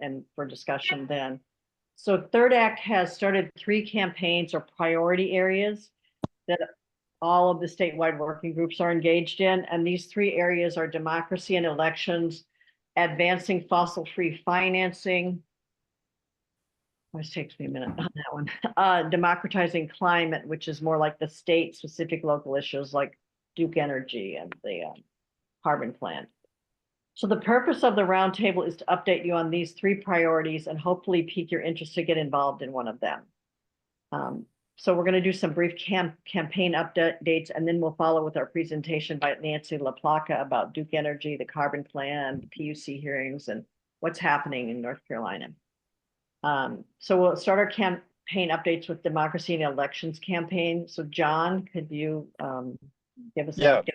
and for discussion then. So Third Act has started 3 campaigns or priority areas that all of the statewide working groups are engaged in. And these 3 areas are democracy and elections, advancing fossil-free financing. Always takes me a minute on that one. Democratizing climate, which is more like the state-specific local issues like Duke Energy and the carbon plan. So the purpose of the roundtable is to update you on these 3 priorities and hopefully pique your interest to get involved in one of them. So we're going to do some brief campaign updates, and then we'll follow with our presentation by Nancy LaPlaca about Duke Energy, the carbon plan, the PUC hearings, and what's happening in North Carolina. So we'll start our campaign updates with democracy and elections campaign. So John, could you give us an update?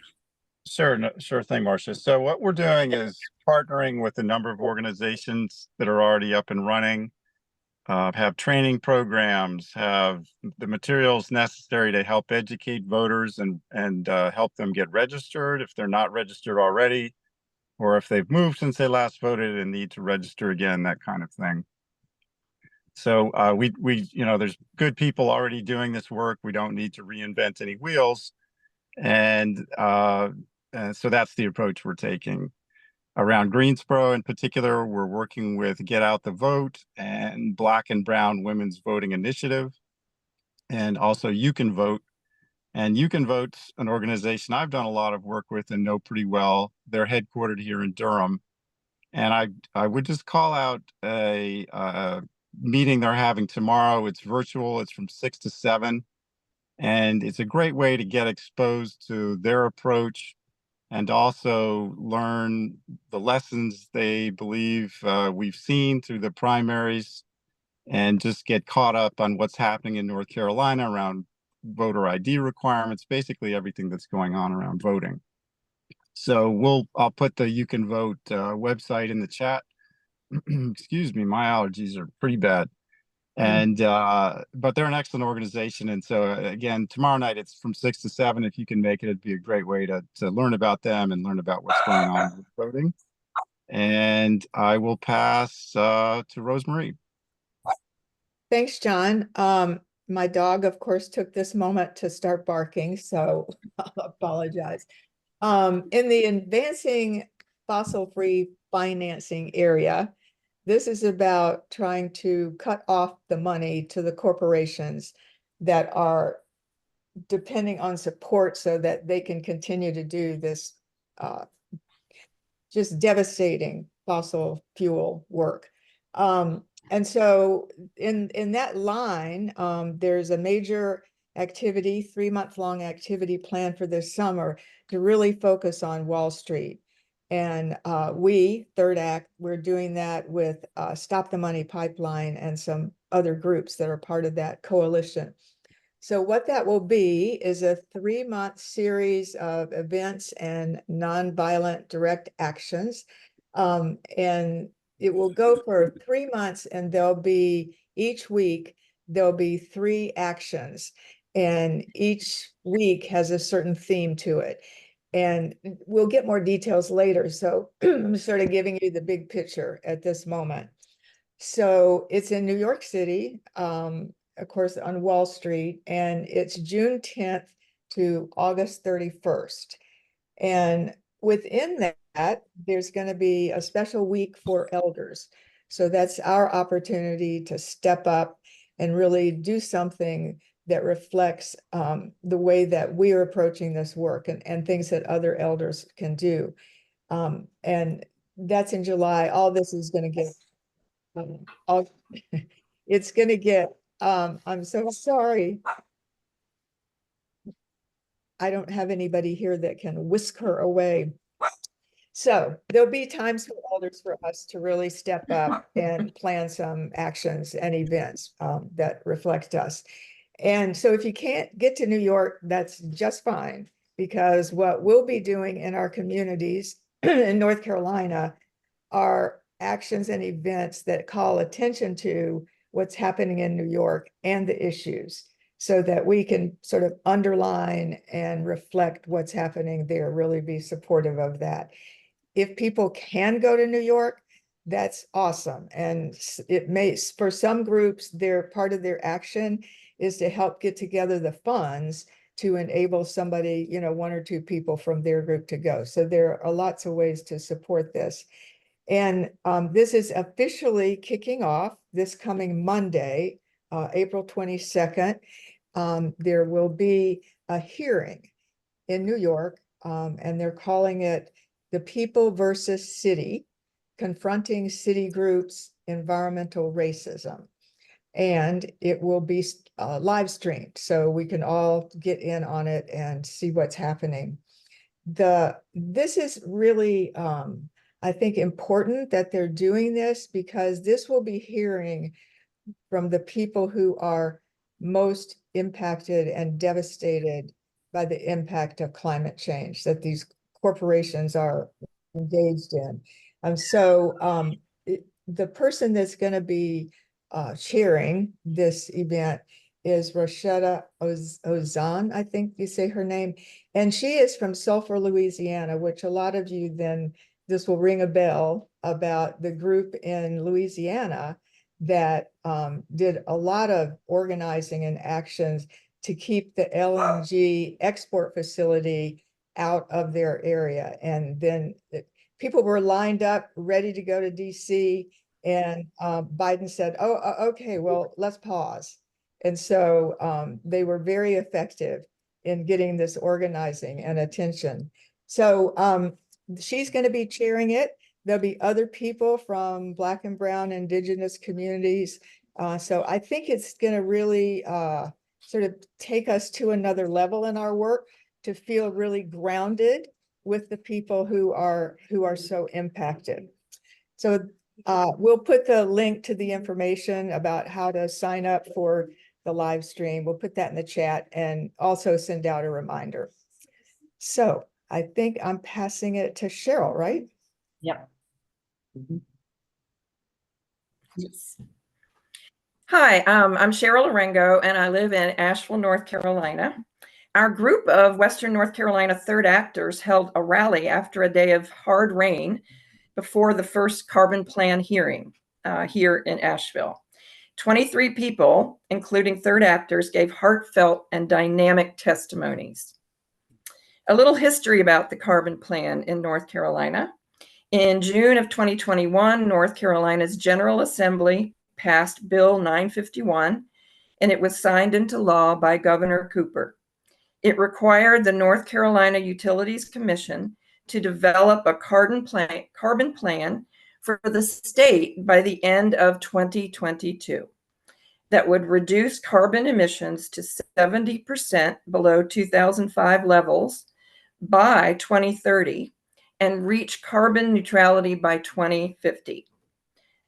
Sure, sure thing, Marcia. So what we're doing is partnering with a number of organizations that are already up and running, have training programs, have the materials necessary to help educate voters and help them get registered if they're not registered already, or if they've moved since they last voted and need to register again, that kind of thing. So there's good people already doing this work. We don't need to reinvent any wheels. And so that's the approach we're taking. Around Greensboro in particular, we're working with Get Out the Vote and Black and Brown Women's Voting Initiative, and also You Can Vote. And You Can Vote's an organization I've done a lot of work with and know pretty well. They're headquartered here in Durham. And I would just call out a meeting they're having tomorrow. It's virtual. It's from 6 to 7. And it's a great way to get exposed to their approach and also learn the lessons they believe we've seen through the primaries, and just get caught up on what's happening in North Carolina around voter ID requirements, basically everything that's going on around voting. So I'll put the You Can Vote website in the chat. Excuse me, my allergies are pretty bad. And but they're an excellent organization. And so again, tomorrow night it's from 6 to 7. If you can make it, it'd be a great way to learn about them and learn about what's going on with voting. And I will pass to Rosemarie. Thanks, John. My dog, of course, took this moment to start barking, so I'll apologize. In the advancing fossil-free financing area, this is about trying to cut off the money to the corporations that are depending on support so that they can continue to do this just devastating fossil fuel work. And so in that line, there's a major activity, 3-month-long activity plan for this summer to really focus on Wall Street. And Third Act, we're doing that with Stop the Money Pipeline and some other groups that are part of that coalition. So what that will be is a 3-month series of events and nonviolent direct actions. And it will go for 3 months, and there'll be each week, there'll be 3 actions. And each week has a certain theme to it. And we'll get more details later. So I'm sort of giving you the big picture at this moment. So it's in New York City, of course, on Wall Street, and it's June 10th to August 31st. And within that, there's going to be a special week for elders. So that's our opportunity to step up and really do something that reflects the way that we are approaching this work and things that other elders can do. And that's in July. All this is going to get, it's going to get, I'm so sorry. I don't have anybody here that can whisk her away. So there'll be times for elders for us to really step up and plan some actions and events that reflect us. And so if you can't get to New York, that's just fine, because what we'll be doing in our communities in North Carolina are actions and events that call attention to what's happening in New York and the issues, so that we can sort of underline and reflect what's happening there, really be supportive of that. If people can go to New York, That's awesome. And it may, for some groups, their part of their action is to help get together the funds to enable somebody, you know, 1 or 2 people from their group to go. So there are lots of ways to support this. And this is officially kicking off this coming Monday, April 22nd. There will be a hearing in New York, and they're calling it The People versus City, Confronting City Groups' Environmental Racism. And it will be live streamed, so we can all get in on it and see what's happening. This is really, I think, important that they're doing this, because this will be hearing from the people who are most impacted and devastated by the impact of climate change that these corporations are engaged in. The person that's going to be chairing this event is Roshetta Ozan, I think you say her name, and she is from Sulphur, Louisiana, which a lot of you then, this will ring a bell about the group in Louisiana that did a lot of organizing and actions to keep the LNG export facility out of their area. And then people were lined up ready to go to DC, and Biden said, oh, okay, well, let's pause. And so they were very effective in getting this organizing and attention. So she's going to be chairing it. There'll be other people from Black and Brown Indigenous communities. So I think it's going to really sort of take us to another level in our work, to feel really grounded with the people who are so impacted. So we'll put the link to the information about how to sign up for the live stream. We'll put that in the chat and also send out a reminder. So I think I'm passing it to Cheryl, right? Yep. Yes. Hi, I'm Cheryl Arengo, and I live in Asheville, North Carolina. Our group of Western North Carolina third actors held a rally after a day of hard rain before the first carbon plan hearing here in Asheville. 23 people, including third actors, gave heartfelt and dynamic testimonies. A little history about the carbon plan in North Carolina. In June of 2021, North Carolina's General Assembly passed Bill 951, and it was signed into law by Governor Cooper. It required the North Carolina Utilities Commission to develop a carbon plan for the state by the end of 2022 that would reduce carbon emissions to 70% below 2005 levels by 2030 and reach carbon neutrality by 2050.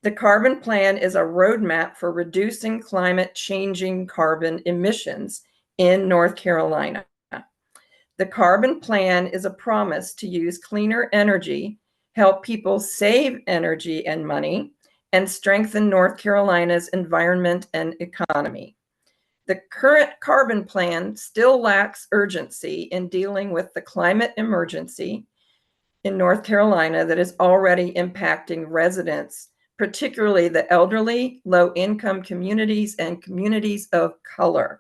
The carbon plan is a roadmap for reducing climate-changing carbon emissions in North Carolina. The carbon plan is a promise to use cleaner energy, help people save energy and money, and strengthen North Carolina's environment and economy. The current carbon plan still lacks urgency in dealing with the climate emergency in North Carolina that is already impacting residents, particularly the elderly, low-income communities, and communities of color.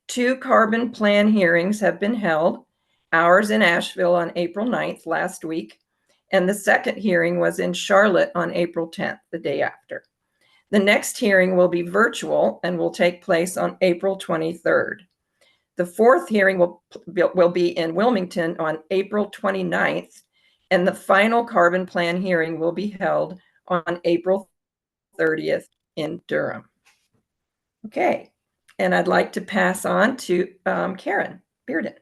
2 carbon plan hearings have been held, ours in Asheville on April 9th last week, and the second hearing was in Charlotte on April 10th, the day after. The next hearing will be virtual and will take place on April 23rd. The fourth hearing will be in Wilmington on April 29th, and the final carbon plan hearing will be held on April 30th in Durham. Okay, and I'd like to pass on to Karen Bearden.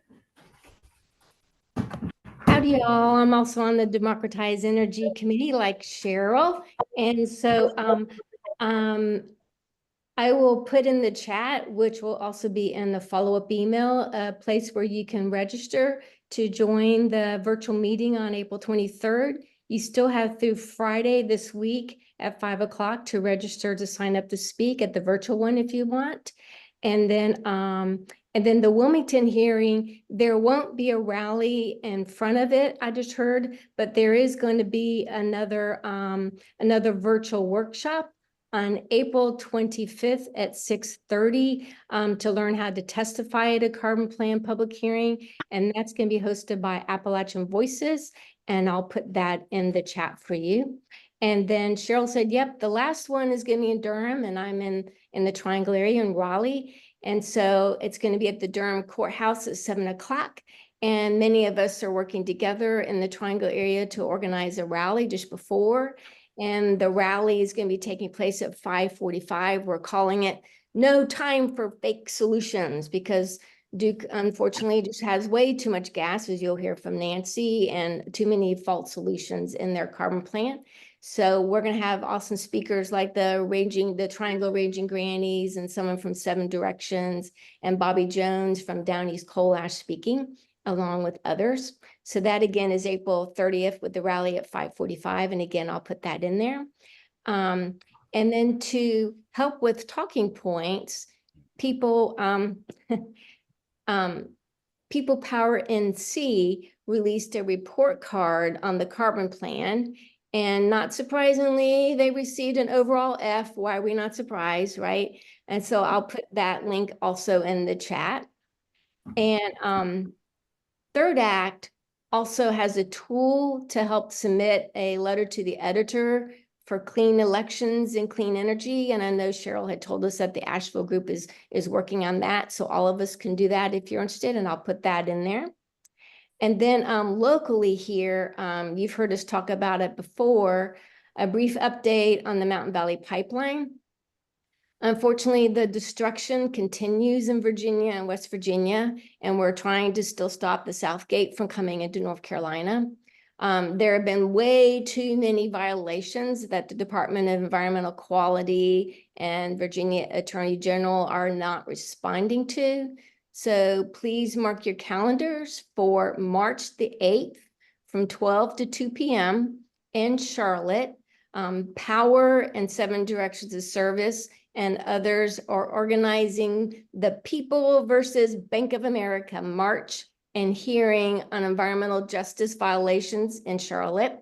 Howdy, y'all. I'm also on the Democratized Energy Committee like Cheryl. And so I will put in the chat, which will also be in the follow-up email, a place where you can register to join the virtual meeting on April 23rd. You still have through Friday this week at 5 o'clock to register to sign up to speak at the virtual one if you want. And then And then the Wilmington hearing, there won't be a rally in front of it, I just heard, but there is going to be another virtual workshop on April 25th at 6:30 to learn how to testify at a carbon plan public hearing. And that's going to be hosted by Appalachian Voices. And I'll put that in the chat for you. And then Cheryl said, yep, the last one is going to be in Durham, and I'm in the Triangle area in Raleigh. And so it's going to be at the Durham Courthouse at 7 o'clock. And many of us are working together in the Triangle area to organize a rally just before. And the rally is going to be taking place at 5:45. We're calling it No Time for Fake Solutions, because Duke unfortunately just has way too much gas, as you'll hear from Nancy, and too many false solutions in their carbon plant. So we're going to have awesome speakers like the Triangle Raging Grannies, and someone from Seven Directions, and Bobby Jones from Down East Coal Ash speaking, along with others. So that again is April 30th with the rally at 5:45. And again, I'll put that in there. And then to help with talking points, People Power NC released a report card on the carbon plan. And not surprisingly, they received an overall F. Why are we not surprised, right? And so I'll put that link also in the chat. And Third Act also has a tool to help submit a letter to the editor for clean elections and clean energy. And I know Cheryl had told us that the Asheville group is working on that. So all of us can do that if you're interested, and I'll put that in there. And then locally here, you've heard us talk about it before, a brief update on the Mountain Valley Pipeline. Unfortunately, the destruction continues in Virginia and West Virginia, and we're trying to still stop the South Gate from coming into North Carolina. There have been way too many violations that the Department of Environmental Quality and Virginia Attorney General are not responding to. So please mark your calendars for March the 8th from 12 to 2 p.m. in Charlotte. Power and Seven Directions of Service and others are organizing the People versus Bank of America March and hearing on environmental justice violations in Charlotte.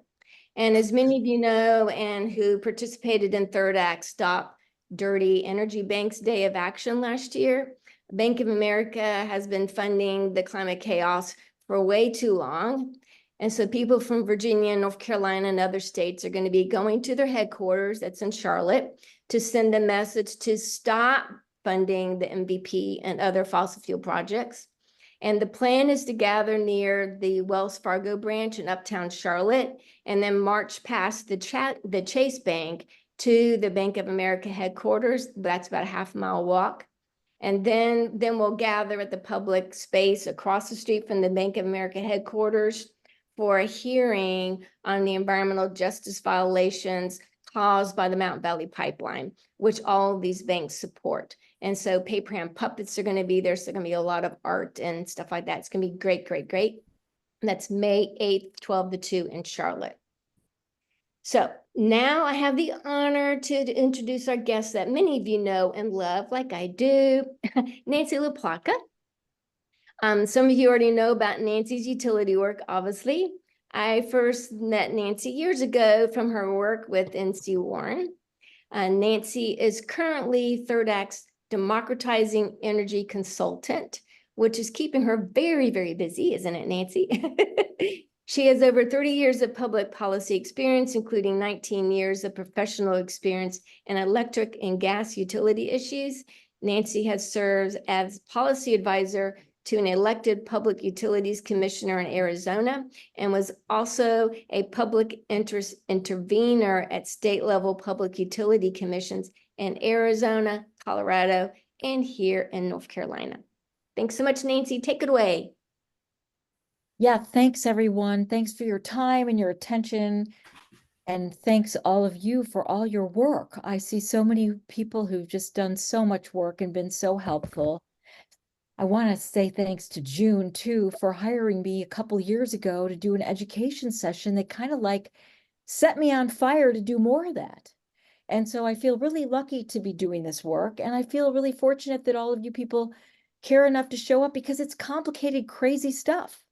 And as many of you know, and who participated in Third Act Stop Dirty Energy Bank's Day of Action last year, Bank of America has been funding the climate chaos for way too long. And so people from Virginia, North Carolina, and other states are going to be going to their headquarters, that's in Charlotte, to send a message to stop funding the MVP and other fossil fuel projects. And the plan is to gather near the Wells Fargo branch in Uptown Charlotte, and then march past the Chase Bank to the Bank of America headquarters. That's about a half-mile walk. And then we'll gather at the public space across the street from the Bank of America headquarters for a hearing on the environmental justice violations caused by the Mountain Valley Pipeline, which all of these banks support. And so paper hand puppets are going to be there. So there's going to be a lot of art and stuff like that. It's going to be great, great, great. And that's May 8th, 12 to 2 in Charlotte. So now I have the honor to introduce our guests that many of you know and love, like I do, Nancy LaPlaca. Some of you already know about Nancy's utility work, obviously. I first met Nancy years ago from her work with NC Warren. Nancy is currently Third Act's Democratizing Energy Consultant, which is keeping her very, very busy, isn't it, Nancy? She has over 30 years of public policy experience, including 19 years of professional experience in electric and gas utility issues. Nancy has served as policy advisor to an elected public utilities commissioner in Arizona, and was also a public interest intervener at state level public utility commissions in Arizona, Colorado, and here in North Carolina. Thanks so much, Nancy. Take it away. Yeah, thanks everyone. Thanks for your time and your attention. And thanks all of you for all your work. I see so many people who've just done so much work and been so helpful. I want to say thanks to June too for hiring me a couple years ago to do an education session that kind of like set me on fire to do more of that. And so I feel really lucky to be doing this work. And I feel really fortunate that all of you people care enough to show up because it's complicated, crazy stuff,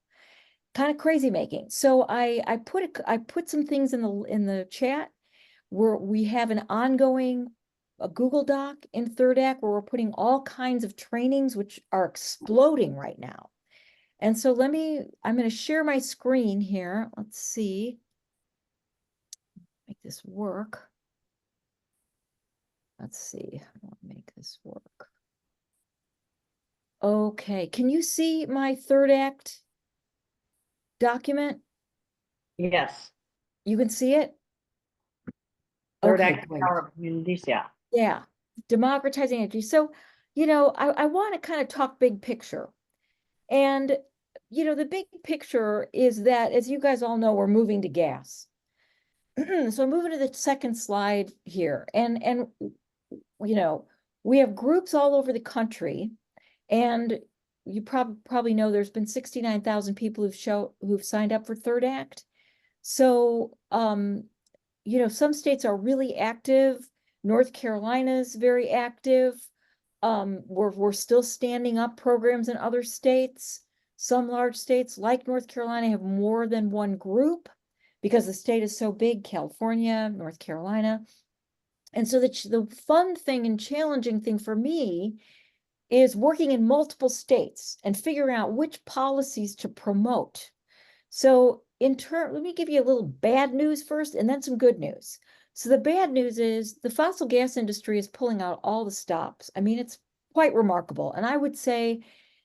kind of crazy making. So I put some things in the chat where we have an ongoing a Google Doc in third act where we're putting all kinds of trainings, which are exploding right now. And so I'm going to share my screen here. Let's see. Make this work. Let's see. I'll make this work. Okay. Can you see my third act document? Yes. You can see it? Third Okay, act great. power of communities, yeah. Yeah. Democratizing energy. So, I want to kind of talk big picture. And, the big picture is that, as you guys all know, we're moving to gas. So moving to the second slide here. And we have groups all over the country, and you probably know there's been 69,000 people who've signed up for Third Act. So, some states are really active. North Carolina's very active. We're still standing up programs in other states. Some large states like North Carolina have more than one group because the state is so big, California, North Carolina. And so the fun thing and challenging thing for me is working in multiple states and figuring out which policies to promote. So let me give you a little bad news first and then some good news. So the bad news is the fossil gas industry is pulling out all the stops. I mean, it's quite remarkable. And I would say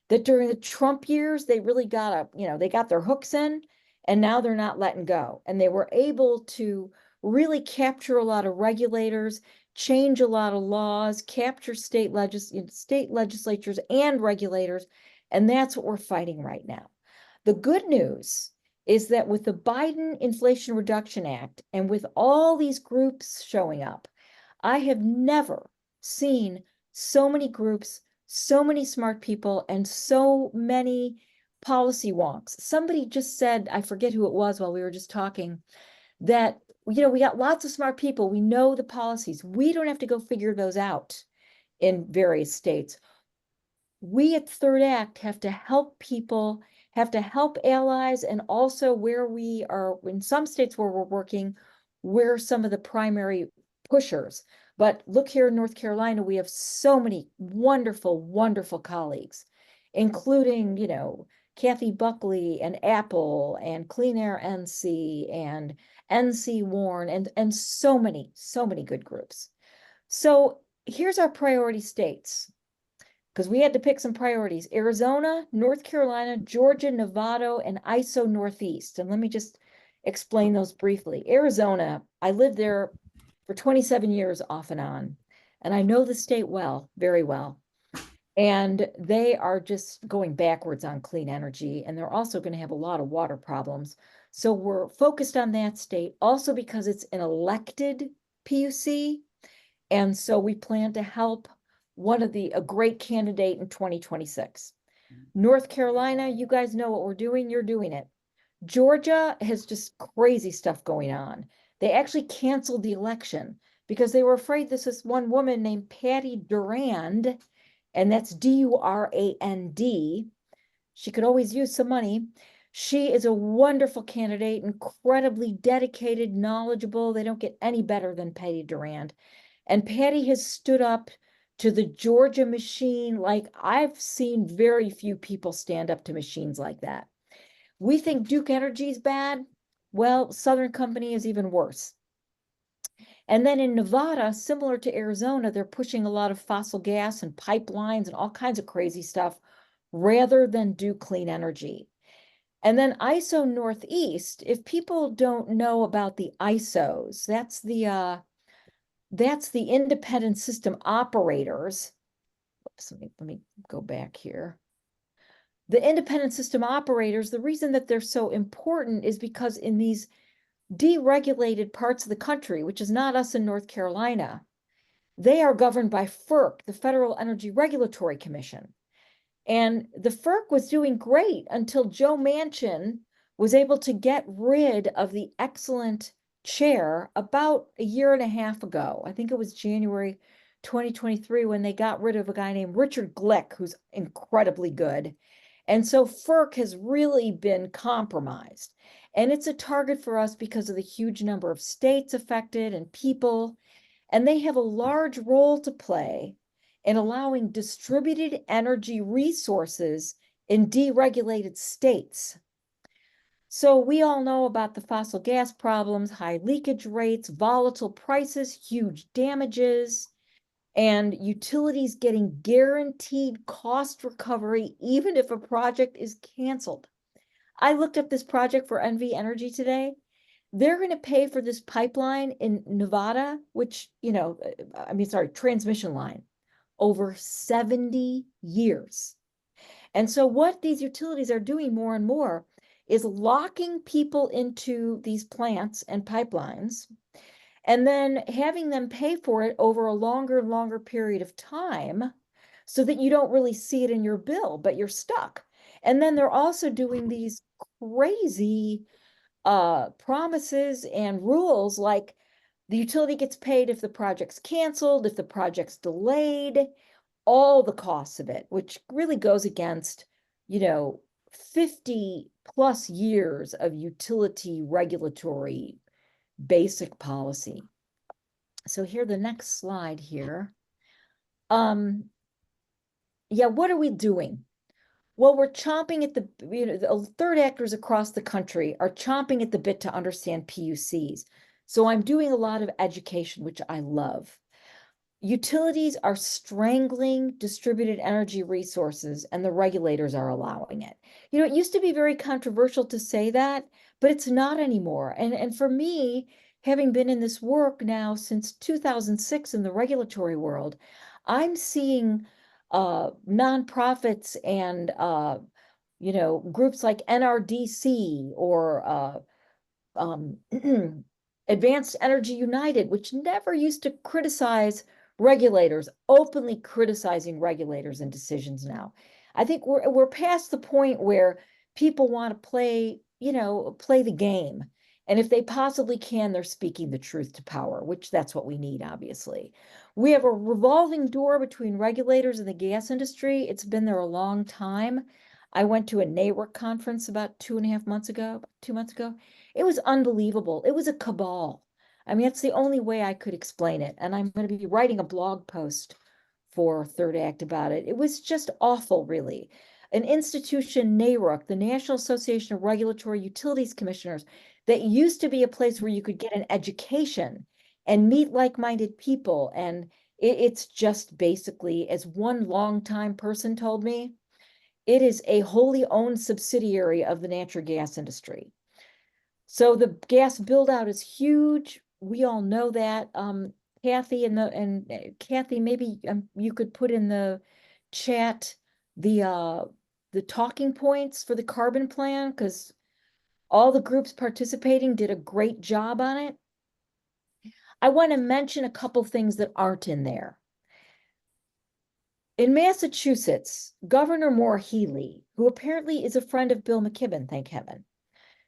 that during the Trump years, they really they got their hooks in, and now they're not letting go. And they were able to really capture a lot of regulators, change a lot of laws, capture state legislatures and regulators. And that's what we're fighting right now. The good news is that with the Biden Inflation Reduction Act and with all these groups showing up, I have never seen so many groups, so many smart people, and so many policy wonks. Somebody just said, I forget who it was while we were just talking, that, we got lots of smart people. We know the policies. We don't have to go figure those out in various states. We at Third Act have to help people, have to help allies, and also where we are, in some states where we're working, we're some of the primary pushers. But look here in North Carolina, we have so many wonderful, wonderful colleagues, including, Kathy Buckley and Apple and Clean Air NC and NC Warren and so many good groups. So here's our priority states, because we had to pick some priorities: Arizona, North Carolina, Georgia, Nevada, and ISO Northeast. And let me just explain those briefly. Arizona, I lived there for 27 years off and on, and I know the state well, very well. And they are just going backwards on clean energy, and they're also going to have a lot of water problems. So we're focused on that state, also because it's an elected PUC. And so we plan to help a great candidate in 2026. North Carolina, you guys know what we're doing. You're doing it. Georgia has just crazy stuff going on. They actually canceled the election because they were afraid this one woman named Patty Durand, and that's Durand. She could always use some money. She is a wonderful candidate, incredibly dedicated, knowledgeable. They don't get any better than Patty Durand. And Patty has stood up to the Georgia machine like I've seen very few people stand up to machines like that. We think Duke Energy is bad. Well, Southern Company is even worse. And then in Nevada, similar to Arizona, they're pushing a lot of fossil gas and pipelines and all kinds of crazy stuff rather than do clean energy. And then ISO Northeast, if people don't know about the ISOs, that's the independent system operators. Oops, let me go back here. The independent system operators, the reason that they're so important is because in these deregulated parts of the country, which is not us in North Carolina, they are governed by FERC, the Federal Energy Regulatory Commission. And the FERC was doing great until Joe Manchin was able to get rid of the excellent chair about a year and a half ago. I think it was January 2023 when they got rid of a guy named Richard Glick, who's incredibly good. And so FERC has really been compromised. And it's a target for us because of the huge number of states affected and people. And they have a large role to play in allowing distributed energy resources in deregulated states. So we all know about the fossil gas problems, high leakage rates, volatile prices, huge damages, and utilities getting guaranteed cost recovery even if a project is canceled. I looked up this project for NV Energy today. They're going to pay for this pipeline in Nevada, which, transmission line, over 70 years. And so what these utilities are doing more and more is locking people into these plants and pipelines, and then having them pay for it over a longer and longer period of time so that you don't really see it in your bill, but you're stuck. And then they're also doing these crazy promises and rules, like the utility gets paid if the project's canceled, if the project's delayed, all the costs of it, which really goes against, 50 plus years of utility regulatory basic policy. So here, the next slide here. What are we doing? Well, we're chomping at the third actors across the country are chomping at the bit to understand PUCs. So I'm doing a lot of education, which I love. Utilities are strangling distributed energy resources, and the regulators are allowing it. It used to be very controversial to say that, but it's not anymore. And for me, having been in this work now since 2006 in the regulatory world, I'm seeing nonprofits and groups like NRDC or Advanced Energy United, which never used to criticize regulators, openly criticizing regulators and decisions now. I think we're past the point where people want to play the game. And if they possibly can, they're speaking the truth to power, which that's what we need, obviously. We have a revolving door between regulators and the gas industry. It's been there a long time. I went to a NARUC conference about 2 months ago. It was unbelievable. It was a cabal. I mean, that's the only way I could explain it. And I'm going to be writing a blog post for Third Act about it. It was just awful, really. An institution, NARUC, the National Association of Regulatory Utilities Commissioners, that used to be a place where you could get an education and meet like-minded people. And it's just basically, as one longtime person told me, it is a wholly owned subsidiary of the natural gas industry. So the gas build out is huge. We all know that. Kathy Kathy, maybe you could put in the chat the talking points for the carbon plan, because all the groups participating did a great job on it. I want to mention a couple things that aren't in there. In Massachusetts, Governor Maura Healey, who apparently is a friend of Bill McKibben, thank heaven,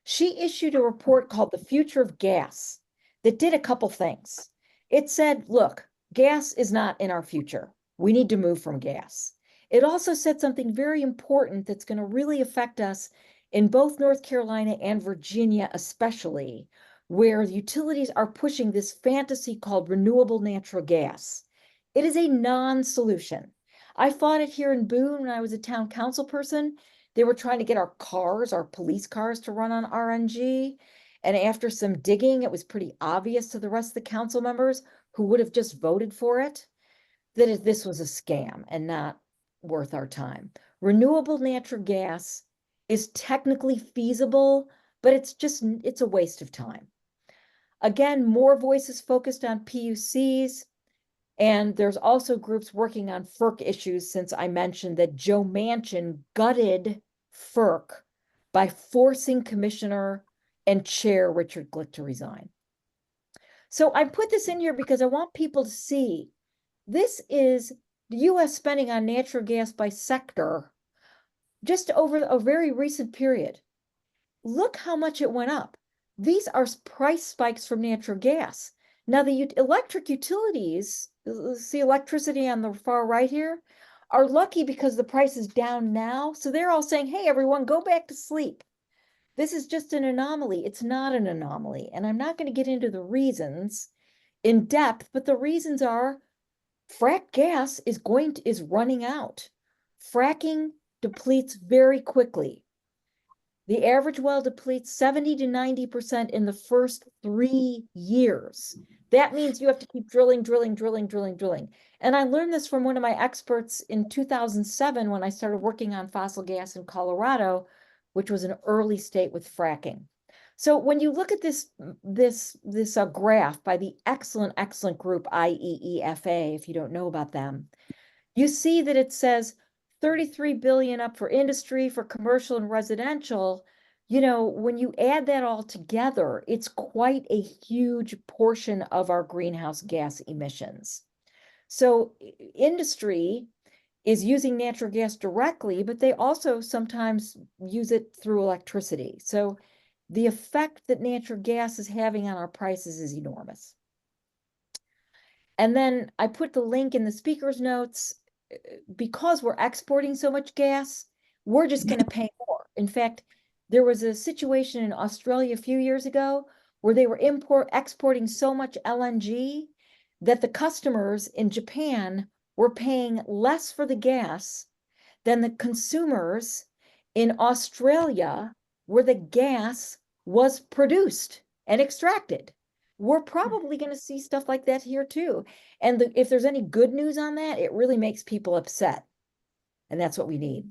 she issued a report called The Future of Gas that did a couple things. It said, look, gas is not in our future. We need to move from gas. It also said something very important that's going to really affect us in both North Carolina and Virginia, especially, where utilities are pushing this fantasy called renewable natural gas. It is a non-solution. I fought it here in Boone when I was a town council person. They were trying to get our police cars to run on RNG. And after some digging, it was pretty obvious to the rest of the council members who would have just voted for it that this was a scam and not worth our time. Renewable natural gas is technically feasible, but it's a waste of time. Again, more voices focused on PUCs. And there's also groups working on FERC issues, since I mentioned that Joe Manchin gutted FERC by forcing Commissioner and Chair Richard Glick to resign. So I put this in here because I want people to see this is the US spending on natural gas by sector just over a very recent period. Look how much it went up. These are price spikes from natural gas. Now, the electric utilities, see electricity on the far right here, are lucky because the price is down now. So they're all saying, hey, everyone, go back to sleep. This is just an anomaly. It's not an anomaly. And I'm not going to get into the reasons in depth, but the reasons are fracked gas is running out. Fracking depletes very quickly. The average well depletes 70 to 90% in the first 3 years. That means you have to keep drilling. And I learned this from one of my experts in 2007 when I started working on fossil gas in Colorado, which was an early state with fracking. So when you look at this graph by the excellent group IEEFA, if you don't know about them, you see that it says 33 billion up for industry, for commercial and residential. You know, when you add that all together, it's quite a huge portion of our greenhouse gas emissions. So industry is using natural gas directly, but they also sometimes use it through electricity. So the effect that natural gas is having on our prices is enormous. And then I put the link in the speaker's notes. Because we're exporting so much gas, we're just going to pay more. In fact, there was a situation in Australia a few years ago where they were exporting so much LNG that the customers in Japan were paying less for the gas than the consumers in Australia where the gas was produced and extracted. We're probably going to see stuff like that here too. And if there's any good news on that, it really makes people upset. And that's what we need.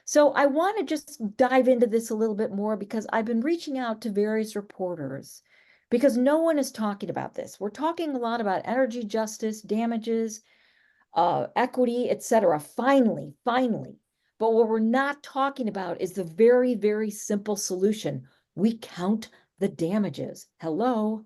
So I want to just dive into this a little bit more because I've been reaching out to various reporters because no one is talking about this. We're talking a lot about energy justice, damages, equity, etc. Finally. But what we're not talking about is the very, very simple solution. We count the damages. Hello.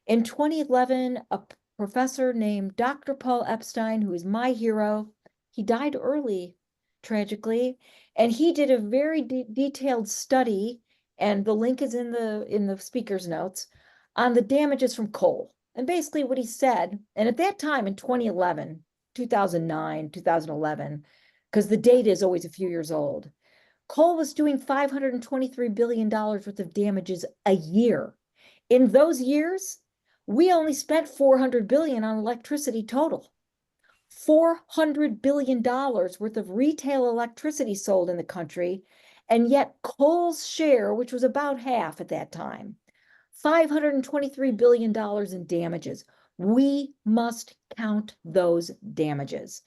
In 2011, a professor named Dr. Paul Epstein, who is my hero, he died early, tragically, and he did a very detailed study, and the link is in the speaker's notes, on the damages from coal. And basically what he said, and at that time in 2011, 2009, 2011, because the data is always a few years old, coal was doing $523 billion worth of damages a year. In those years, we only spent $400 billion on electricity total. $400 billion worth of retail electricity sold in the country, and yet coal's share, which was about half at that time, $523 billion in damages. We must count those damages.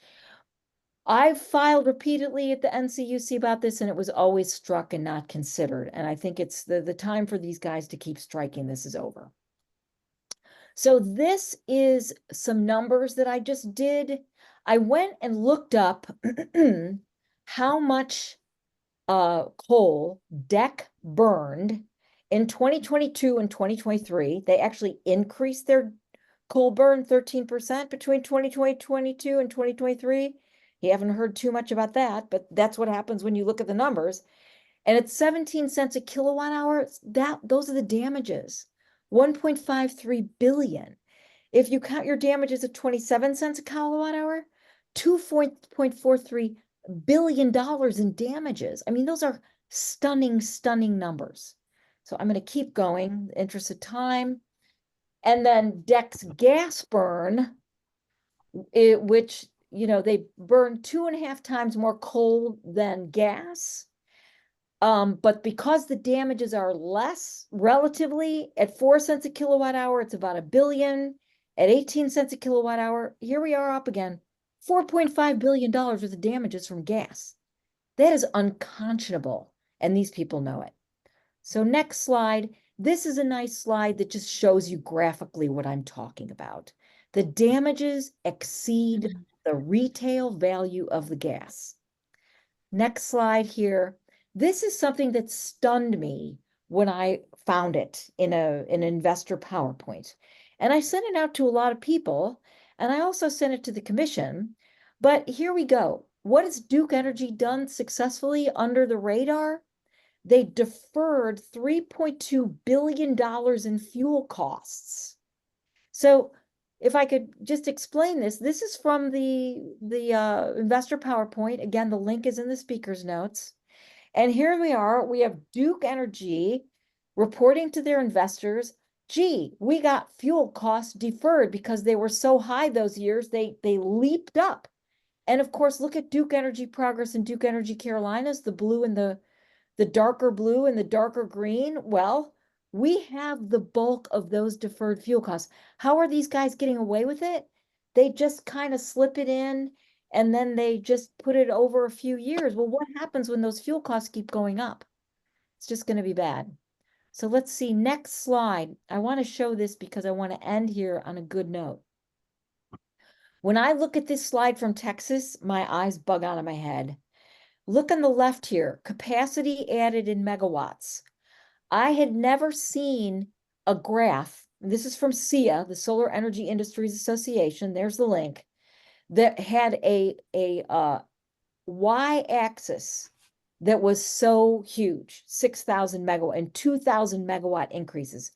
I've filed repeatedly at the NCUC about this, and it was always struck and not considered. And I think it's the time for these guys to keep striking this is over. So this is some numbers that I just did. I went and looked up how much coal DEC burned in 2022 and 2023. They actually increased their coal burn 13% between 2022 and 2023. You haven't heard too much about that, but that's what happens when you look at the numbers. And it's 17 cents a kilowatt hour. Those are the damages. 1.53 billion. If you count your damages at 27 cents a kilowatt hour, $2.43 billion in damages. I mean, those are stunning numbers. So I'm going to keep going in the interest of time. And then DEC's gas burn, which, you know, they burn 2.5 times more coal than gas. But because the damages are less relatively, at 4 cents a kilowatt hour, it's about $1 billion. At 18 cents a kilowatt hour, here we are up again, $4.5 billion worth of damages from gas. That is unconscionable, and these people know it. So next slide. This is a nice slide that just shows you graphically what I'm talking about. The damages exceed the retail value of the gas. Next slide here. This is something that stunned me when I found it in an investor PowerPoint. And I sent it out to a lot of people, and I also sent it to the commission. But here we go. What has Duke Energy done successfully under the radar? They deferred $3.2 billion in fuel costs. So if I could just explain this, this is from the investor PowerPoint. Again, the link is in the speaker's notes. And here we are, we have Duke Energy reporting to their investors, gee, we got fuel costs deferred because they were so high those years, they leaped up. And of course, look at Duke Energy Progress and Duke Energy Carolinas, the blue and the darker blue and the darker green. Well, we have the bulk of those deferred fuel costs. How are these guys getting away with it? They just kind of slip it in and then they just put it over a few years. Well, what happens when those fuel costs keep going up? It's just going to be bad. So let's see, next slide. I want to show this because I want to end here on a good note. When I look at this slide from Texas, my eyes bug out of my head. Look on the left here, capacity added in megawatts. I had never seen a graph. This is from SEIA, the Solar Energy Industries Association. There's the link that had a y-axis that was so huge, 6,000 megawatt and 2,000 megawatt increases.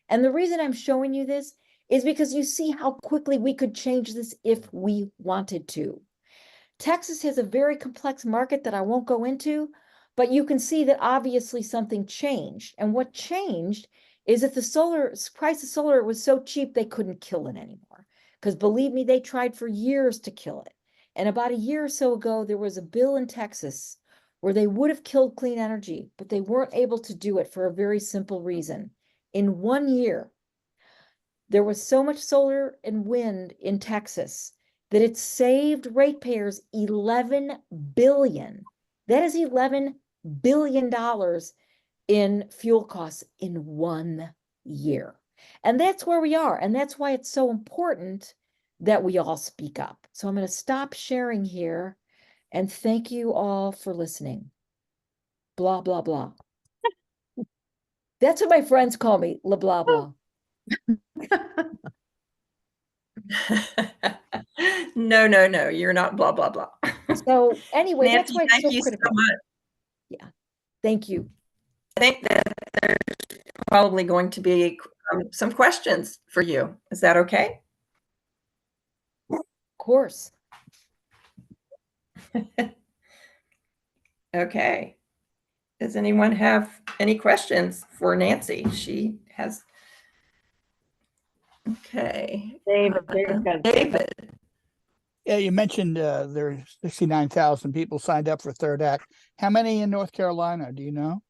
And the reason I'm showing you this is because you see how quickly we could change this if we wanted to. Texas has a very complex market that I won't go into, but you can see that obviously something changed. And what changed is that the price of solar was so cheap they couldn't kill it anymore. Because believe me, they tried for years to kill it. And about a year or so ago, there was a bill in Texas where they would have killed clean energy, but they weren't able to do it for a very simple reason. In 1 year, there was so much solar and wind in Texas that it saved ratepayers $11 billion. That is $11 billion in fuel costs in 1 year. And that's where we are. And that's why it's so important that we all speak up. So I'm going to stop sharing here and thank you all for listening. Blah, blah, blah. That's what my friends call me, la blah, blah. No, you're not blah, blah, blah. So anyway, that's Nancy, why it's thank so you critical. so much. Yeah. Thank you. I think that there's probably going to be some questions for you. Is that okay? Of course. Okay. Does anyone have any questions for Nancy? She has. Okay. David. Yeah, you mentioned there's 69,000 people signed up for Third Act. How many in North Carolina? Do you know?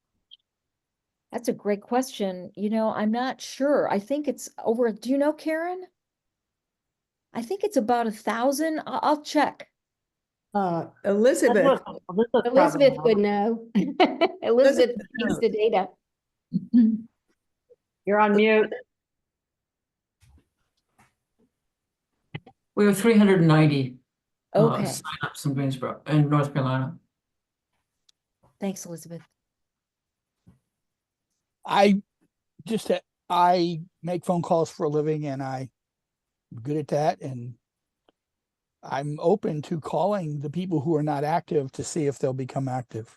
That's a great question. You know, I'm not sure. I think it's over. Do you know, Karen? I think it's about 1,000. I'll check. Elizabeth, Elizabeth would know. Elizabeth needs the data. You're on mute. We have 390 Okay. signups in Greensboro, in North Carolina. Thanks, Elizabeth. I make phone calls for a living and I'm good at that. And I'm open to calling the people who are not active to see if they'll become active.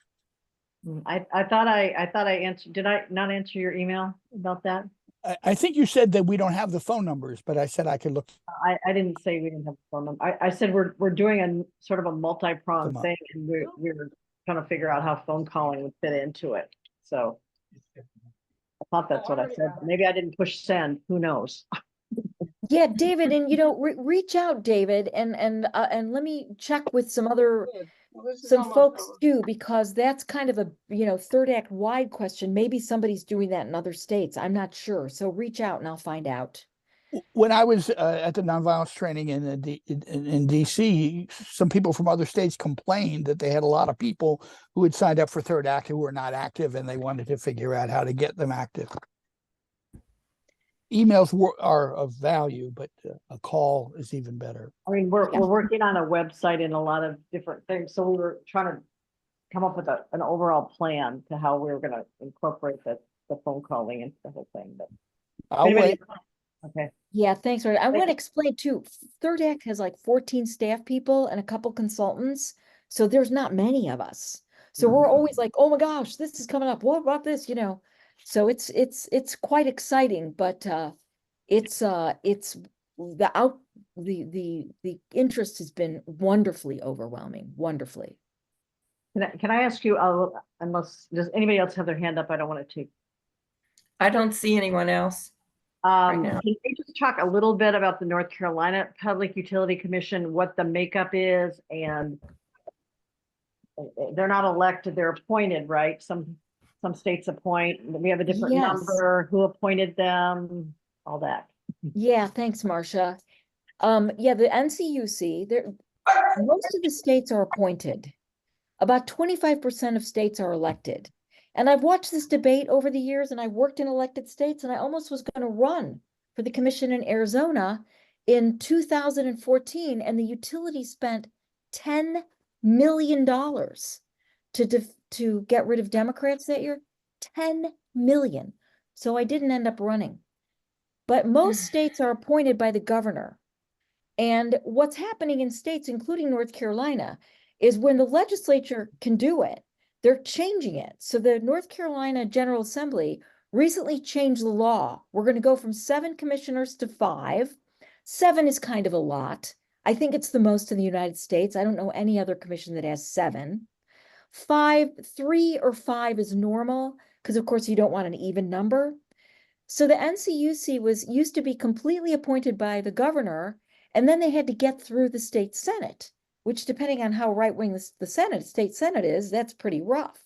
I thought I answered, did I not answer your email about that? I think you said that we don't have the phone numbers, but I said I could look. I didn't say we didn't have a phone number. I said we're doing a sort of a multi-pronged Come on. thing, and we're trying to figure out how phone calling would fit into it. So I thought that's what I said. Maybe I didn't push send. Who knows? Yeah, David, and you know, reach out, David, and let me check with some other folks too, because that's kind of a, you know, Third Act wide question. Maybe somebody's doing that in other states. I'm not sure. So reach out and I'll find out. When I was at the nonviolence training in DC, some people from other states complained that they had a lot of people who had signed up for Third Act who were not active, and they wanted to figure out how to get them active. Emails are of value, but a call is even better. I mean, we're working on a website and a lot of different things. So we were trying to come up with an overall plan to how we were going to incorporate the phone calling into the whole thing. But I'll wait. Okay. Yeah, thanks. I want to explain too. Third Act has like 14 staff people and a couple consultants. So there's not many of us. So we're always like, oh my gosh, this is coming up. What about this? You know, so it's quite exciting, but it's the interest has been wonderfully overwhelming, wonderfully. Can I ask you, unless, does anybody else have their hand up? I don't want to take. I don't see anyone else. now. Can you just talk a little bit about the North Carolina Public Utility Commission, what the makeup is, and they're not elected, they're appointed, right? Some states appoint, we have a different Yes. number, who appointed them, all that. Yeah, thanks, Marcia. Yeah, the NCUC, most of the states are appointed. About 25% of states are elected. And I've watched this debate over the years, and I worked in elected states, and I almost was going to run for the commission in Arizona in 2014, and the utility spent $10 million to get rid of Democrats that year. 10 million. So I didn't end up running. But most states are appointed by the governor. And what's happening in states, including North Carolina, is when the legislature can do it, they're changing it. So the North Carolina General Assembly recently changed the law. We're going to go from 7 commissioners to 5. 7 is kind of a lot. I think it's the most in the United States. I don't know any other commission that has 7. 3 or 5 is normal, because of course you don't want an even number. So the NCUC used to be completely appointed by the governor, and then they had to get through the state Senate, which, depending on how right-wing the state Senate is, that's pretty rough.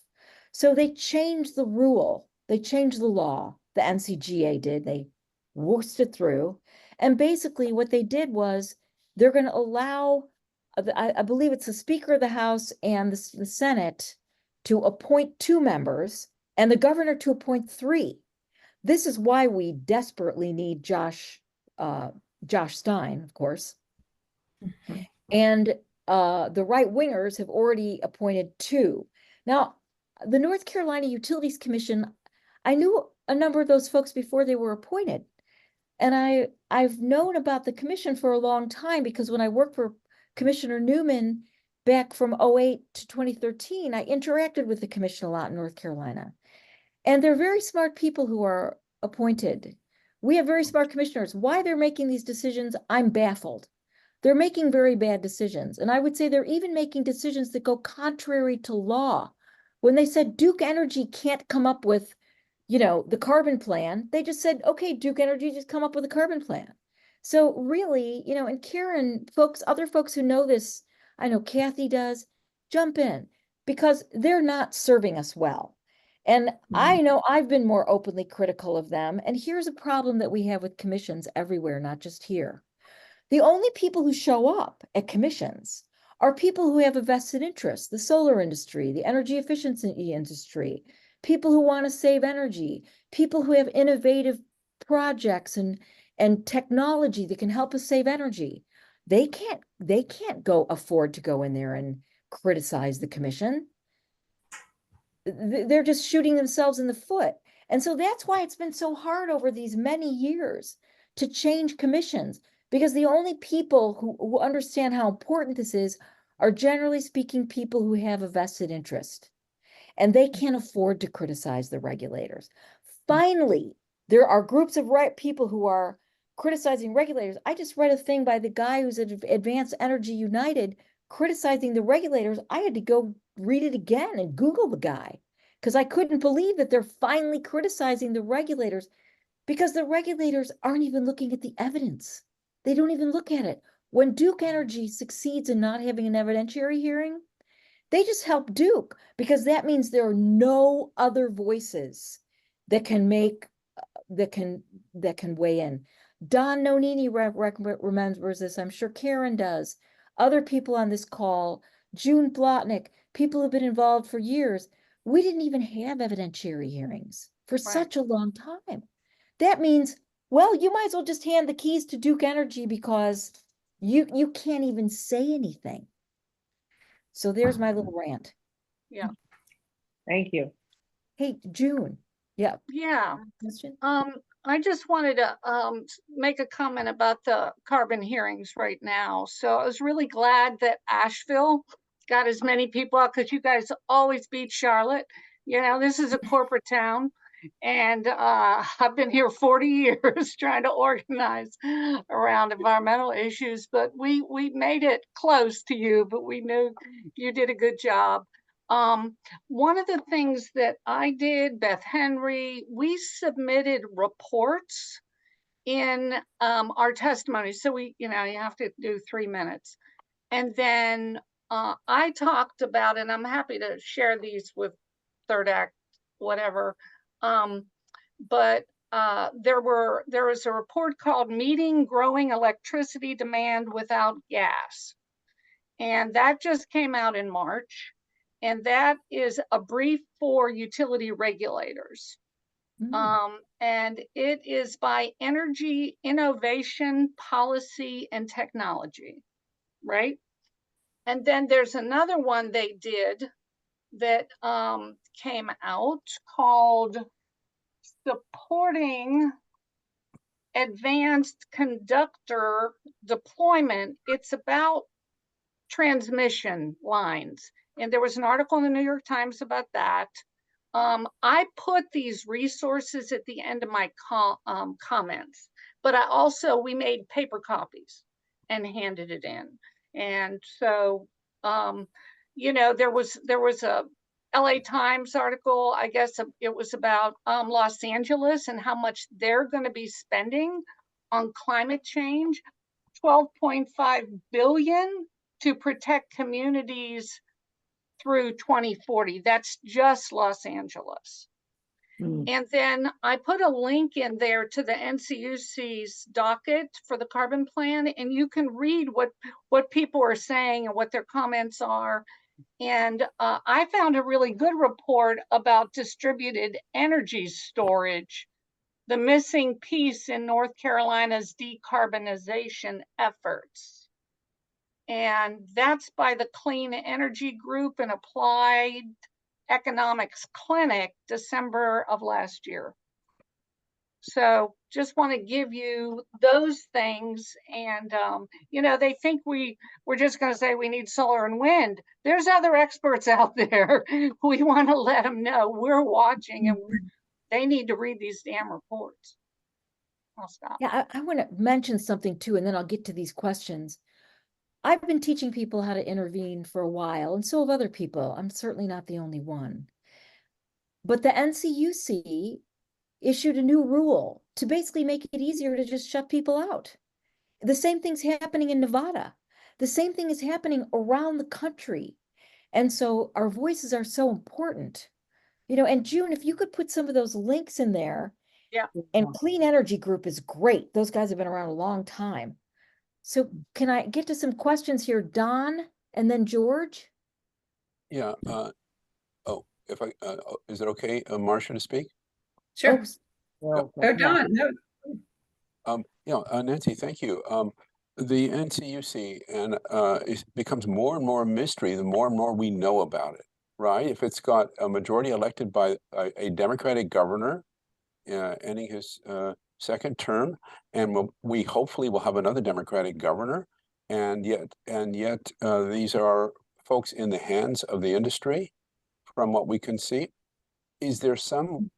So they changed the rule. They changed the law. The NCGA did. They wussed it through. And basically what they did was they're going to allow, I believe it's the Speaker of the House and the Senate to appoint 2 members and the governor to appoint 3. This is why we desperately need Josh Stein, of course. Mhm. And the right wingers have already appointed 2. Now, the North Carolina Utilities Commission, I knew a number of those folks before they were appointed. And I've known about the commission for a long time, because when I worked for Commissioner Newman back from 2008 to 2013, I interacted with the commission a lot in North Carolina. And they're very smart people who are appointed. We have very smart commissioners. Why they're making these decisions, I'm baffled. They're making very bad decisions. And I would say they're even making decisions that go contrary to law. When they said Duke Energy can't come up with, the carbon plan, they just said, okay, Duke Energy, just come up with a carbon plan. So really, and Karen, other folks who know this, I know Kathy does, jump in, because they're not serving us well. And I know I've been more openly critical of them. And here's a problem that we have with commissions everywhere, not just here. The only people who show up at commissions are people who have a vested interest: the solar industry, the energy efficiency industry, people who want to save energy, people who have innovative projects and technology that can help us save energy. They can't afford to go in there and criticize the commission. They're just shooting themselves in the foot. And so that's why it's been so hard over these many years to change commissions, because the only people who understand how important this is are, generally speaking, people who have a vested interest, and they can't afford to criticize the regulators. Finally, there are groups of people who are criticizing regulators. I just read a thing by the guy who's at Advanced Energy United criticizing the regulators. I had to go read it again and Google the guy, because I couldn't believe that they're finally criticizing the regulators, because the regulators aren't even looking at the evidence. They don't even look at it. When Duke Energy succeeds in not having an evidentiary hearing, they just help Duke, because that means there are no other voices that can weigh in. Don Nonini remembers this. I'm sure Karen does. Other people on this call, June Blotnick, people who've been involved for years. We didn't even have evidentiary hearings for such a long time. That means, well, you might as well just hand the keys to Duke Energy, because you can't even say anything. So there's my little rant. Thank you. Hey, June. Yeah. Yeah, Question? I just wanted to make a comment about the carbon hearings right now. So I was really glad that Asheville got as many people out, because you guys always beat Charlotte. This is a corporate town. And I've been here 40 years trying to organize around environmental issues, but we made it close to you, but we knew you did a good job. One of the things that I did, Beth Henry, we submitted reports in our testimony. So you have to do 3 minutes. And then I talked about, and I'm happy to share these with Third Act, whatever. But there was a report called Meeting Growing Electricity Demand Without Gas. And that just came out in March. And that is a brief for utility regulators. And it is by Energy Innovation Policy and Technology, right? And then there's another one they did that came out called Supporting Advanced Conductor Deployment. It's about transmission lines. And there was an article in the New York Times about that. I put these resources at the end of my comments, but we made paper copies and handed it in. And so, there was a LA Times article, I guess it was about Los Angeles and how much they're going to be spending on climate change, 12.5 billion to protect communities through 2040. That's just Los Angeles. And then I put a link in there to the NCUC's docket for the carbon plan, and you can read what people are saying and what their comments are. And I found a really good report about distributed energy storage, the missing piece in North Carolina's decarbonization efforts. And that's by the Clean Energy Group and Applied Economics Clinic, December of last year. So just want to give you those things. And, they think we're just going to say we need solar and wind. There's other experts out there. We want to let them know we're watching and they need to read these damn reports. I'll stop. Yeah, I want to mention something too, and then I'll get to these questions. I've been teaching people how to intervene for a while, and so have other people. I'm certainly not the only one. But the NCUC issued a new rule to basically make it easier to just shut people out. The same thing's happening in Nevada. The same thing is happening around the country. And so our voices are so important. And June, if you could put some of those links in there. Yeah. And Clean Energy Group is great. Those guys have been around a long time. So can I get to some questions here, Don, and then George? Yeah. If I is it okay, Marcia, to speak? Sure. Oh, Don. No. Nancy, thank you. The NCUC and it becomes more and more a mystery the more and more we know about it, right? If it's got a majority elected by a Democratic governor ending his second term, and we hopefully will have another Democratic governor, and yet these are folks in the hands of the industry, from what we can see. Is there some,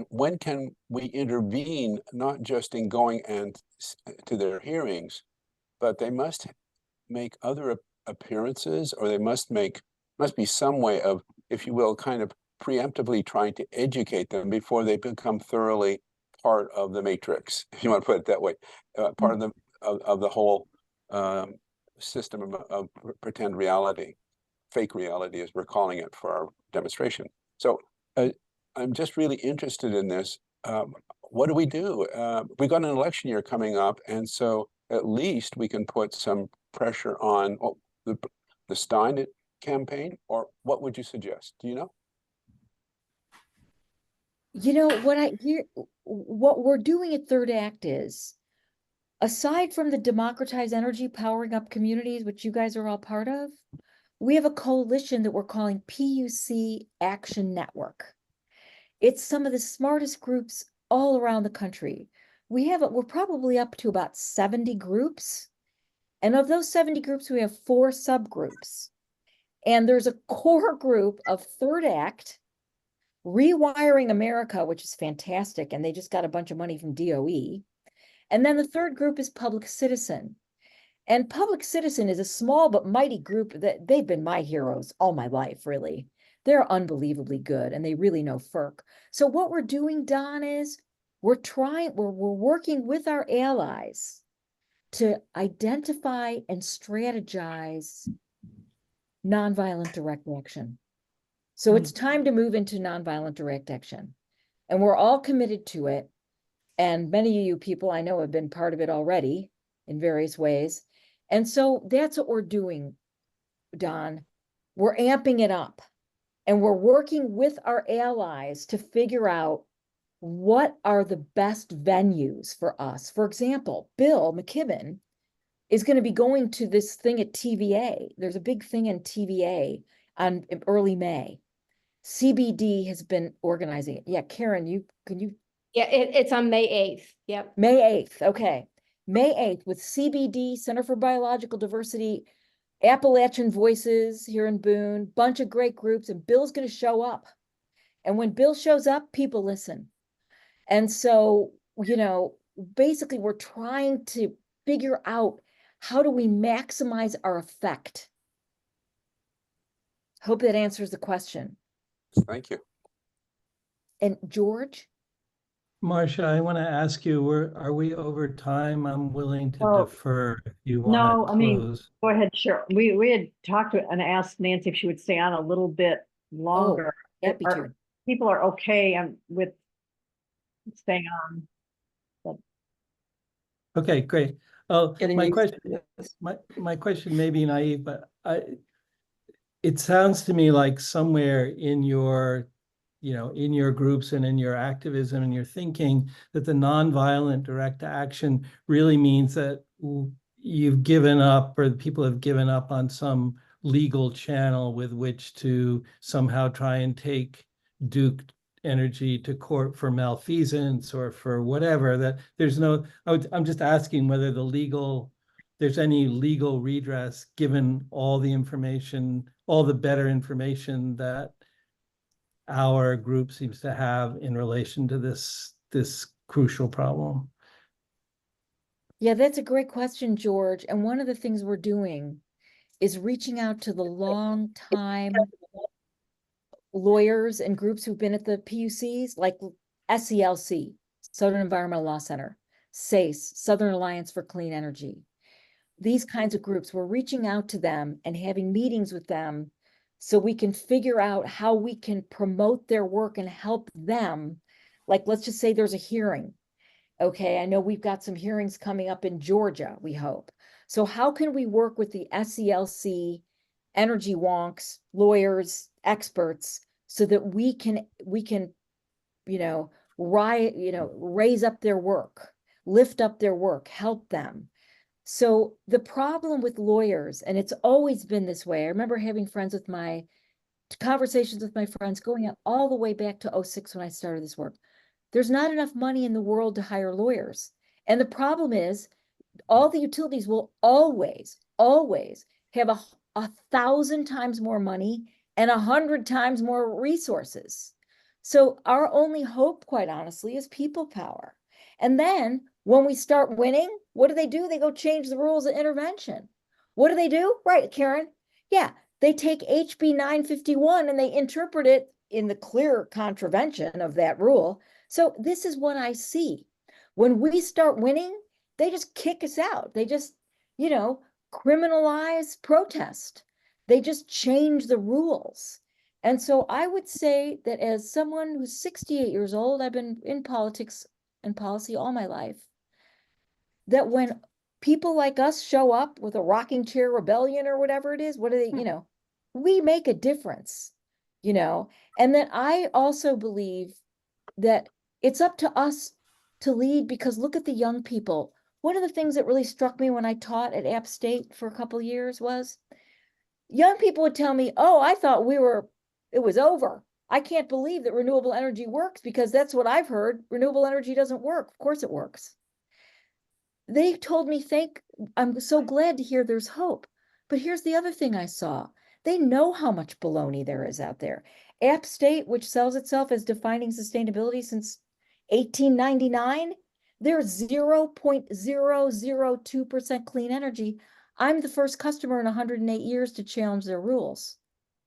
when can we intervene, not just in going and to their hearings, but they must make other appearances, or they must be some way of, if you will, kind of preemptively trying to educate them before they become thoroughly part of the matrix, if you want to put it that way, part of the whole system of pretend reality, fake reality, as we're calling it for our demonstration. So I'm just really interested in this. What do? We've got an election year coming up, and so at least we can put some pressure on the Stein campaign, or what would you suggest? Do you know? What I hear, what we're doing at Third Act is, aside from the Democratized Energy Powering Up Communities, which you guys are all part of, we have a coalition that we're calling PUC Action Network. It's some of the smartest groups all around the country. We're probably up to about 70 groups. And of those 70 groups, we have 4 subgroups. And there's a core group of Third Act Rewiring America, which is fantastic, and they just got a bunch of money from DOE. And then the third group is Public Citizen. And Public Citizen is a small but mighty group that they've been my heroes all my life, really. They're unbelievably good and they really know FERC. So what we're doing, Don, is we're working with our allies to identify and strategize nonviolent direct action. So it's time to move into nonviolent direct action. And we're all committed to it. And many of you people I know have been part of it already in various ways. And so that's what we're doing, Don. We're amping it up. And we're working with our allies to figure out what are the best venues for us. For example, Bill McKibben is going to be going to this thing at TVA. There's a big thing in TVA on early May. CBD has been organizing it. Yeah, Karen, can you? Yeah, it's on May 8th. Yep. May 8th. Okay. May 8th with CBD, Center for Biological Diversity, Appalachian Voices here in Boone, bunch of great groups, and Bill's going to show up. And when Bill shows up, people listen. And so, basically we're trying to figure out how do we maximize our effect. Hope that answers the question. Thank you. And George? Marcia, I want to ask you, are we over time? I'm willing to defer if you want No, to I mean, close. go ahead, sure. We had talked to and asked Nancy if she would stay on a little bit longer. Happy to. People are okay with staying on. Okay, great. Oh, Getting my used question, to this. my question may be naive, but it sounds to me like somewhere in your, in your groups and in your activism and your thinking that the nonviolent direct action really means that you've given up, or people have given up on some legal channel with which to somehow try and take Duke Energy to court for malfeasance or for whatever. That there's no, I'm just asking whether there's any legal redress given all the information, all the better information that our group seems to have in relation to this crucial problem. Yeah, that's a great question, George. And one of the things we're doing is reaching out to the long-time lawyers and groups who've been at the PUCs, like SELC, Southern Environmental Law Center, SACE, Southern Alliance for Clean Energy. These kinds of groups, we're reaching out to them and having meetings with them so we can figure out how we can promote their work and help them. Like, let's just say there's a hearing. Okay, I know we've got some hearings coming up in Georgia, we hope. So how can we work with the SELC, energy wonks, lawyers, experts, so that we can raise up their work, lift up their work, help them. So the problem with lawyers, and it's always been this way, I remember having conversations with my friends going all the way back to 2006 when I started this work. There's not enough money in the world to hire lawyers. And the problem is all the utilities will always have 1,000 times more money and 100 times more resources. So our only hope, quite honestly, is people power. And then when we start winning, what do? They go change the rules of intervention. What do? Right, Karen? Yeah, they take HB 951 and they interpret it in the clear contravention of that rule. So this is what I see. When we start winning, they just kick us out. They just, criminalize protest. They just change the rules. And so I would say that as someone who's 68 years old, I've been in politics and policy all my life, that when people like us show up with a rocking chair rebellion or whatever it is, we make a difference, and that I also believe that it's up to us to lead, because look at the young people. One of the things that really struck me when I taught at App State for a couple of years was young people would tell me, oh, I thought it was over. I can't believe that renewable energy works, because that's what I've heard. Renewable energy doesn't work. Of course it works. They told me, I'm so glad to hear there's hope. But here's the other thing I saw. They know how much baloney there is out there. App State, which sells itself as defining sustainability since 1899, they're 0.002% clean energy. I'm the first customer in 108 years to challenge their rules.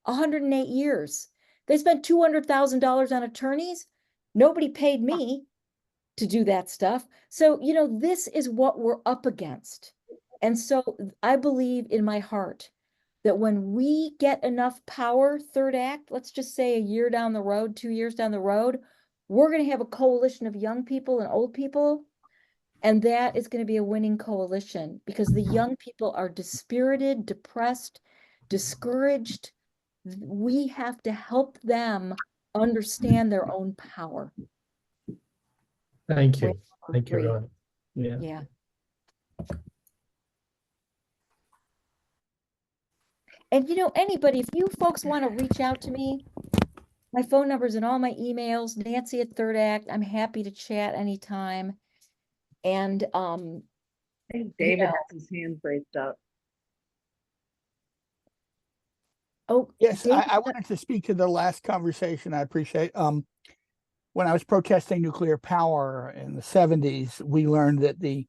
108 years. They spent $200,000 on attorneys. Nobody paid me to do that stuff. So, you know, this is what we're up against. And so I believe in my heart that when we get enough power, third act, let's just say a year down the road, 2 years down the road, we're going to have a coalition of young people and old people. And that is going to be a winning coalition because the young people are dispirited, depressed, discouraged. We have to help them understand their own power. Thank you. Wait, Thank you, agree. everyone. Yeah. Yeah. And you know, anybody, if you folks want to reach out to me, my phone number's in all my emails, Nancy at Third Act. I'm happy to chat anytime. And I think David know. has his hand raised up. Oh, Yes, David, I wanted to speak to the last conversation. I appreciate, when I was protesting nuclear power in the 70s, we learned that they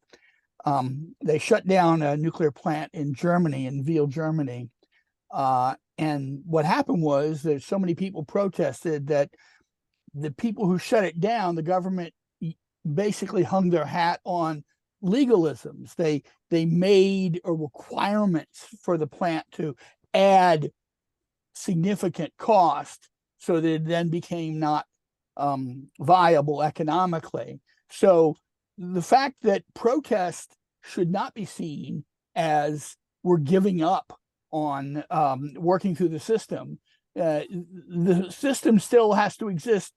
shut down a nuclear plant in Germany, in Wiel, Germany. And what happened was that so many people protested that the people who shut it down, the government basically hung their hat on legalisms. They made requirements for the plant to add significant cost so that it then became not viable economically. So the fact that protest should not be seen as we're giving up on working through the system. The system still has to exist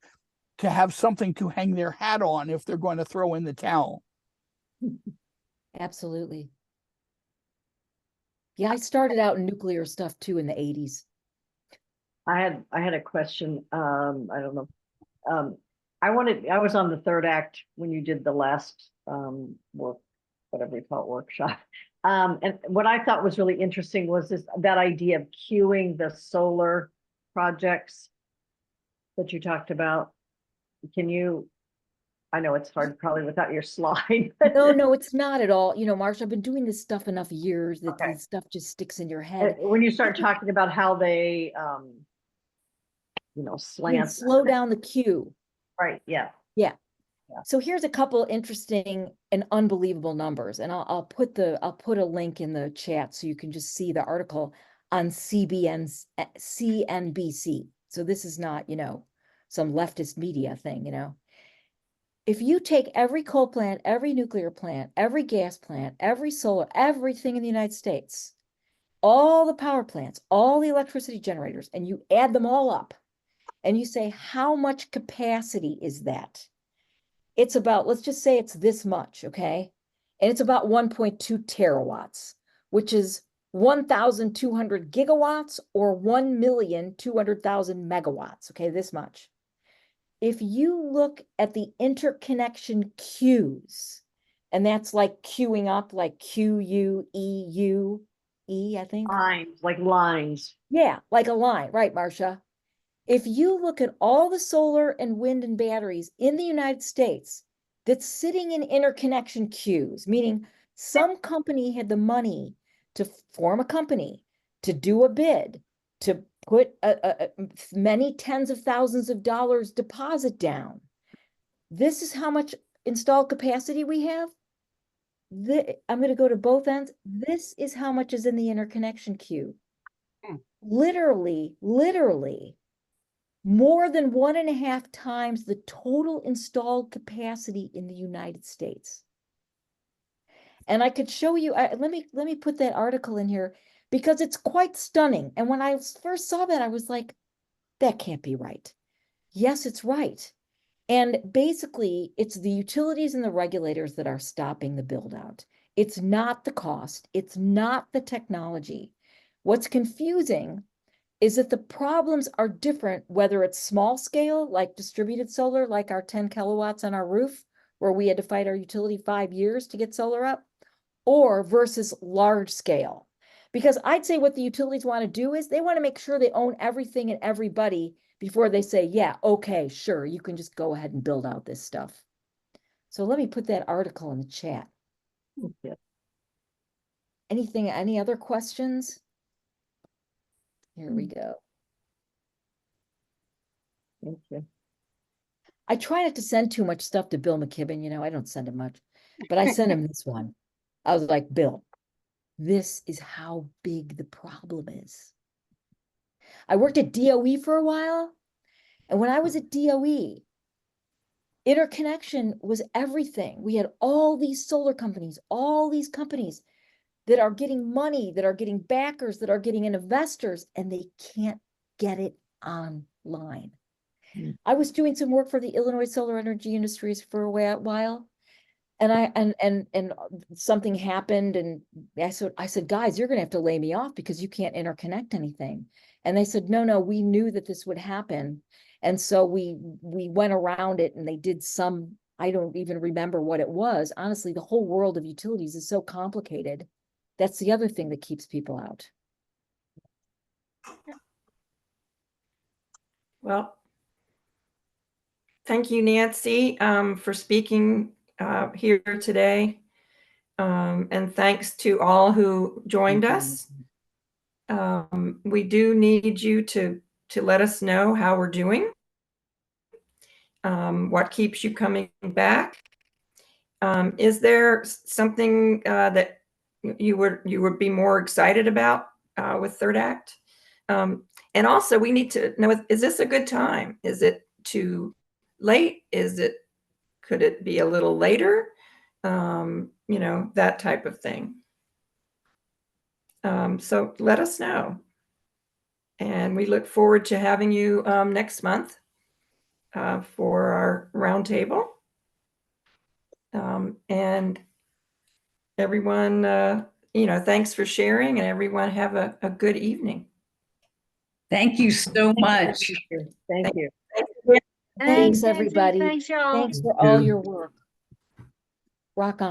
to have something to hang their hat on if they're going to throw in the towel. absolutely. Yeah, I started out in nuclear stuff too in the 80s. I had a question. I don't know. I was on the third act when you did the last work, whatever you call it, workshop. And what I thought was really interesting was that idea of queuing the solar projects that you talked about. Can you, I know it's hard probably without your slide. No, it's not at all. You know, Marsha, I've been doing this stuff enough years that Okay. this stuff just sticks in your head. When you start talking about how they, You can slant. slow down the queue. Right, yeah. Yeah. Yeah. So here's a couple interesting and unbelievable numbers, and I'll put a link in the chat so you can just see the article on CNBC. So this is not, you know, some leftist media thing, you know. If you take every coal plant, every nuclear plant, every gas plant, every solar, everything in the United States, all the power plants, all the electricity generators, and you add them all up, and you say, how much capacity is that? It's about, let's just say it's this much, okay? And it's about 1.2 terawatts, which is 1,200 gigawatts or 1,200,000 megawatts, okay, this much. If you look at the interconnection queues, and that's like queuing up, like Queuee, I think. Lines, like lines. Yeah, like a line, right, Marcia? If you look at all the solar and wind and batteries in the United States that's sitting in interconnection queues, meaning some company had the money to form a company, to do a bid, to put many tens of thousands of dollars deposit down. This is how much installed capacity we have. I'm going to go to both ends. This is how much is in the interconnection queue. Literally, more than 1.5 times the total installed capacity in the United States. And I could show you, let me put that article in here because it's quite stunning. And when I first saw that, I was like, that can't be right. Yes, it's right. And basically, it's the utilities and the regulators that are stopping the build out. It's not the cost. It's not the technology. What's confusing is that the problems are different, whether it's small scale, like distributed solar, like our 10 kilowatts on our roof, where we had to fight our utility 5 years to get solar up, or versus large scale. Because I'd say what the utilities want to do is they want to make sure they own everything and everybody before they say, yeah, okay, sure, you can just go ahead and build out this stuff. So let me put that article in the chat. Yeah. Any other questions? Here we go. Thank you. I try not to send too much stuff to Bill McKibben, you know, I don't send him much, but I sent him this one. I was like, Bill, this is how big the problem is. I worked at DOE for a while, and when I was at DOE, interconnection was everything. We had all these solar companies, all these companies that are getting money, that are getting backers, that are getting investors, and they can't get it online. I was doing some work for the Illinois Solar Energy Industries for a while, and something happened, and I said, guys, you're gonna have to lay me off because you can't interconnect anything. And they said, no, we knew that this would happen. And so we went around it, and they did some, I don't even remember what it was. Honestly, the whole world of utilities is so complicated. That's the other thing that keeps people out. Well, thank you, Nancy, for speaking here today. And thanks to all who joined us. We do need you to let us know how we're doing. What keeps you coming back? Is there something that you would be more excited about with Third Act? And also, we need to know, is this a good time? Is it too late? Could it be a little later? You know, that type of thing. So let us know. And we look forward to having you next month for our roundtable. And everyone, you know, thanks for sharing, and everyone have a good evening. Thank you so much. Thank you. Thanks, everybody. Thanks, y'all. Thanks for all your work. Rock on.